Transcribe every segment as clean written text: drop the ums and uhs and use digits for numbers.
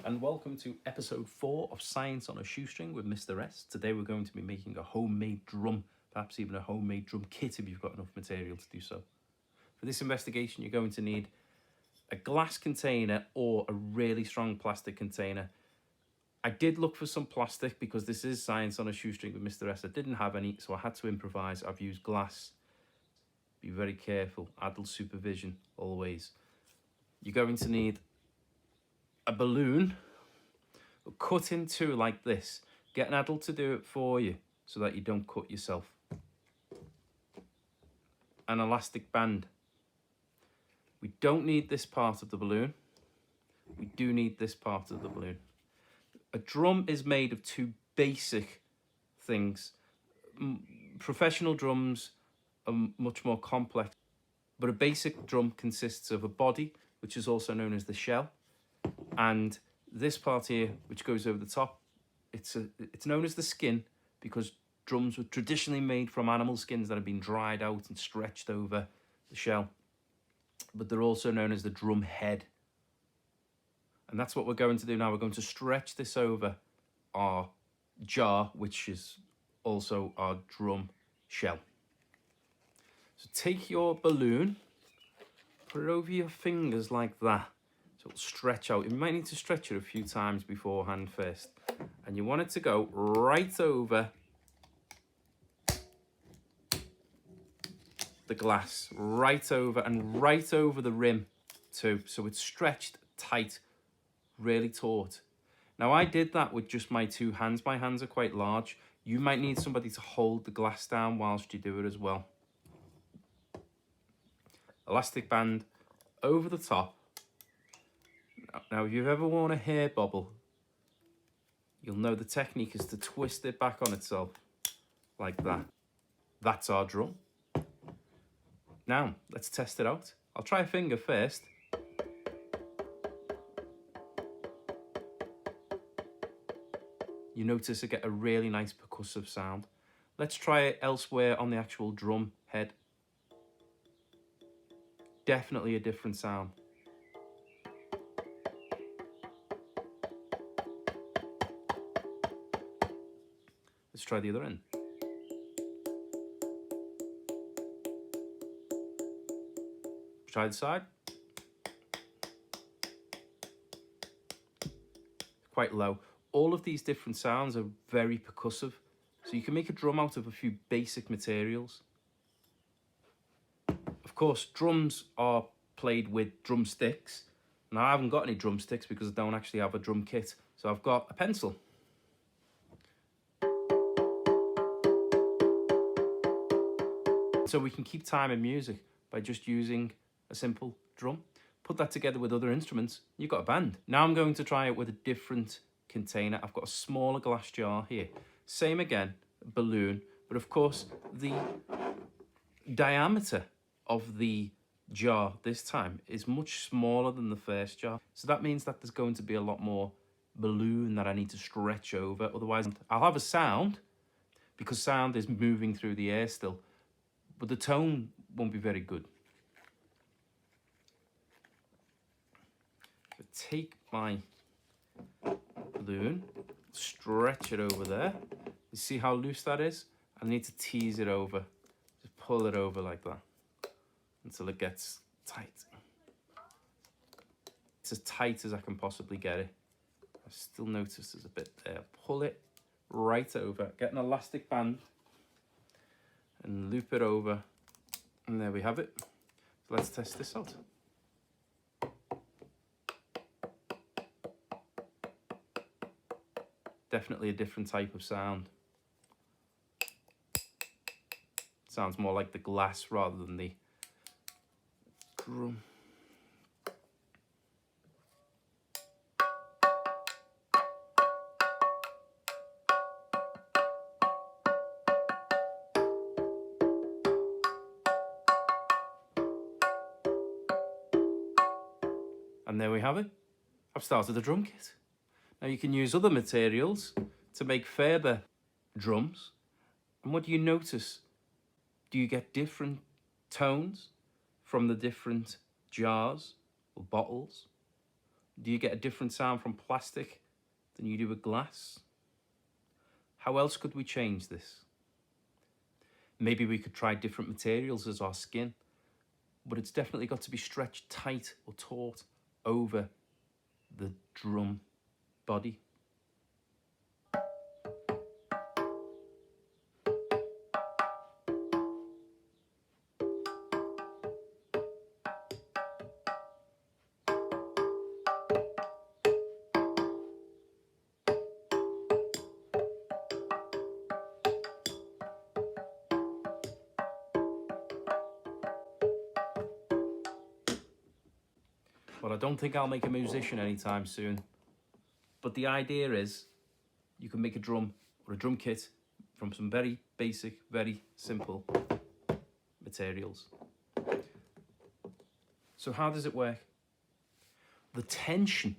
and welcome to episode 4 of Science on a Shoestring with Mr. S. Today we're going to be making a homemade drum, perhaps even a homemade drum kit if you've got enough material to do so. For this investigation you're going to need a glass container or a really strong plastic container. I did look for some plastic because this is Science on a Shoestring with Mr. S. I didn't have any, so I had to improvise. I've used glass. Be very careful, adult supervision always. You're going to need a balloon cut in two like this. Get an adult to do it for you so that you don't cut yourself. An elastic band. We don't need this part of the balloon. We do need this part of the balloon. A drum is made of two basic things. Professional drums are much more complex, but a basic drum consists of a body, which is also known as the shell, and this part here, which goes over the top, it's known as the skin because drums were traditionally made from animal skins that have been dried out and stretched over the shell. But they're also known as the drum head. And that's what we're going to do now. We're going to stretch this over our jar, which is also our drum shell. So take your balloon, put it over your fingers like that. So it'll stretch out. You might need to stretch it a few times beforehand first. And you want it to go right over the glass, right over the rim too. So it's stretched tight, really taut. Now I did that with just my two hands. My hands are quite large. You might need somebody to hold the glass down whilst you do it as well. Elastic band over the top. Now, if you've ever worn a hair bobble, you'll know the technique is to twist it back on itself, like that. That's our drum. Now, let's test it out. I'll try a finger first. You notice I get a really nice percussive sound. Let's try it elsewhere on the actual drum head. Definitely a different sound. Let's try the other end. Try the side. Quite low. All of these different sounds are very percussive. So you can make a drum out of a few basic materials. Of course, drums are played with drumsticks. Now I haven't got any drumsticks because I don't actually have a drum kit. So I've got a pencil. So we can keep time in music by just using a simple drum. Put that together with other instruments, you've got a band. Now I'm going to try it with a different container. I've got a smaller glass jar here. Same again, balloon, but of course the diameter of the jar this time is much smaller than the first jar. So that means that there's going to be a lot more balloon that I need to stretch over. Otherwise I'll have a sound because sound is moving through the air still, but the tone won't be very good. So take my balloon, stretch it over there. You see how loose that is? I need to tease it over. Just pull it over like that until it gets tight. It's as tight as I can possibly get it. I still notice there's a bit there. Pull it right over. Get an elastic band and loop it over, and there we have it. So let's test this out. Definitely a different type of sound. Sounds more like the glass rather than the drum. And there we have it. I've started a drum kit. Now you can use other materials to make further drums. And what do you notice? Do you get different tones from the different jars or bottles? Do you get a different sound from plastic than you do with glass? How else could we change this? Maybe we could try different materials as our skin, but it's definitely got to be stretched tight or taut over the drum body. Well, I don't think I'll make a musician anytime soon. But the idea is you can make a drum or a drum kit from some very basic, very simple materials. So how does it work? The tension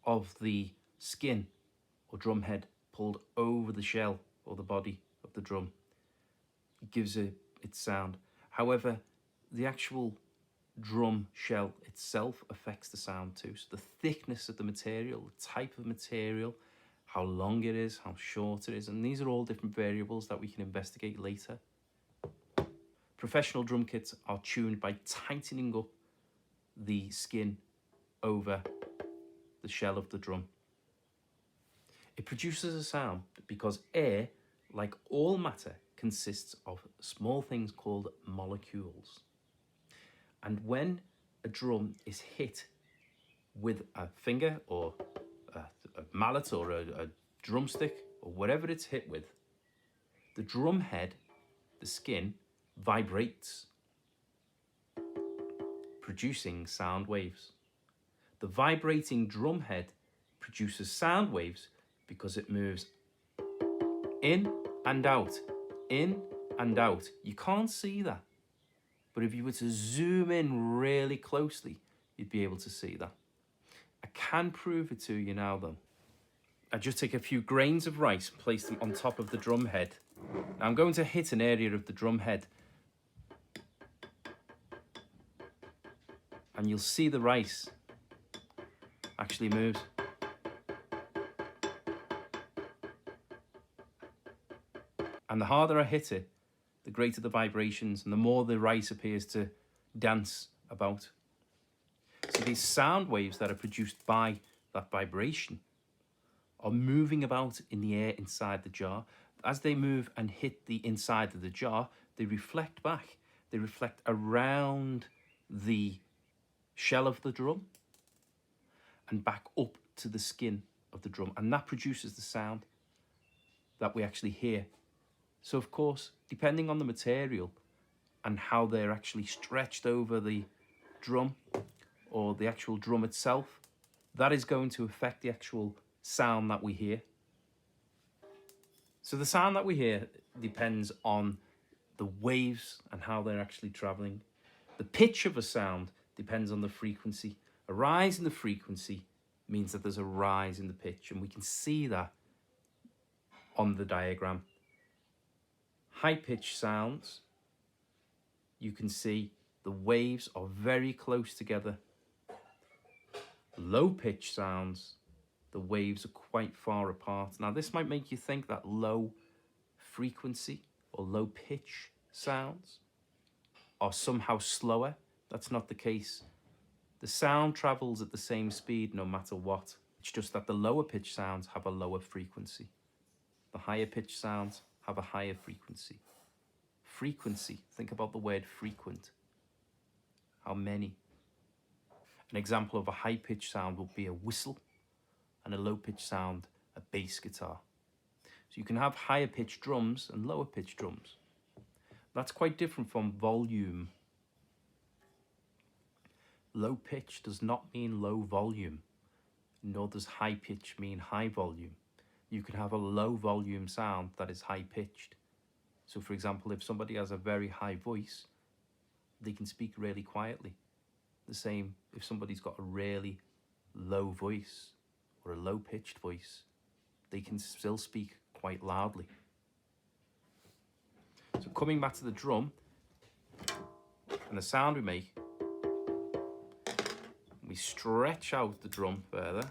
of the skin or drum head pulled over the shell or the body of the drum gives it its sound. However, the actual drum shell itself affects the sound too. So the thickness of the material, the type of material, how long it is, how short it is, and these are all different variables that we can investigate later. Professional drum kits are tuned by tightening up the skin over the shell of the drum. It produces a sound because air, like all matter, consists of small things called molecules. And when a drum is hit with a finger or a mallet or a drumstick or whatever it's hit with, the drum head, the skin, vibrates, producing sound waves. The vibrating drum head produces sound waves because it moves in and out, in and out. You can't see that. But if you were to zoom in really closely, you'd be able to see that. I can prove it to you now though. I just take a few grains of rice and place them on top of the drum head. Now I'm going to hit an area of the drum head. And you'll see the rice actually moves. And the harder I hit it, the greater the vibrations and the more the rice appears to dance about. So these sound waves that are produced by that vibration are moving about in the air inside the jar. As they move and hit the inside of the jar, they reflect back. They reflect around the shell of the drum and back up to the skin of the drum. And that produces the sound that we actually hear. So of course, depending on the material and how they're actually stretched over the drum or the actual drum itself, that is going to affect the actual sound that we hear. So the sound that we hear depends on the waves and how they're actually traveling. The pitch of a sound depends on the frequency. A rise in the frequency means that there's a rise in the pitch, and we can see that on the diagram. High-pitched sounds, you can see the waves are very close together. Low-pitched sounds, the waves are quite far apart. Now, this might make you think that low frequency or low pitch sounds are somehow slower. That's not the case. The sound travels at the same speed no matter what. It's just that the lower pitch sounds have a lower frequency. The higher pitch sounds have a higher frequency. Frequency, think about the word frequent. How many? An example of a high pitch sound would be a whistle, and a low pitch sound, a bass guitar. So you can have higher pitched drums and lower pitched drums. That's quite different from volume. Low pitch does not mean low volume, nor does high pitch mean high volume. You can have a low volume sound that is high pitched. So for example, if somebody has a very high voice, they can speak really quietly. The same if somebody's got a really low voice or a low pitched voice, they can still speak quite loudly. So coming back to the drum and the sound we make, We stretch out the drum further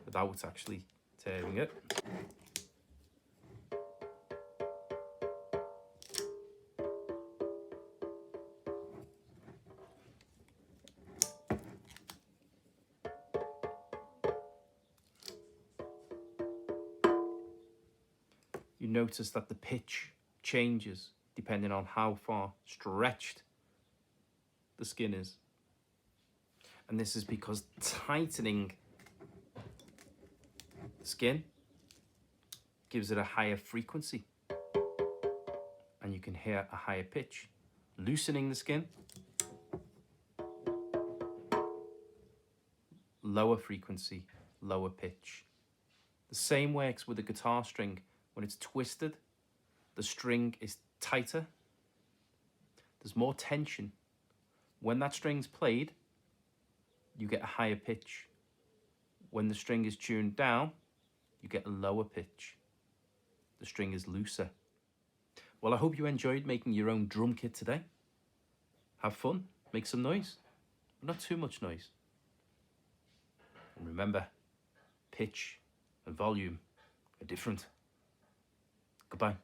without actually tearing it. You notice that the pitch changes depending on how far stretched the skin is. And this is because tightening the skin gives it a higher frequency and you can hear a higher pitch. Loosening the skin, lower frequency, lower pitch. The same works with the guitar string. When it's twisted, the string is tighter. There's more tension. When that string's played, you get a higher pitch. When the string is tuned down, you get a lower pitch. The string is looser. Well, I hope you enjoyed making your own drum kit today. Have fun, make some noise, but not too much noise. And remember, pitch and volume are different. Goodbye.